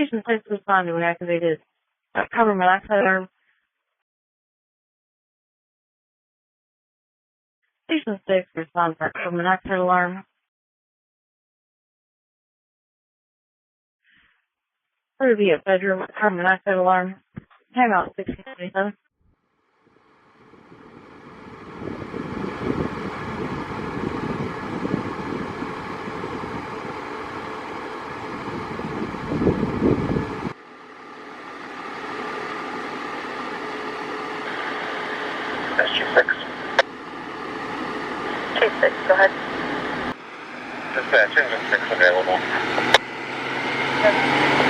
Station 6 respond to an activated carbon monoxide alarm. Station 6 respond for carbon monoxide alarm. There would be a bedroom carbon monoxide alarm. Timeout 1677. SG6. T6, go ahead. Dispatch, engine 6 available. Yes.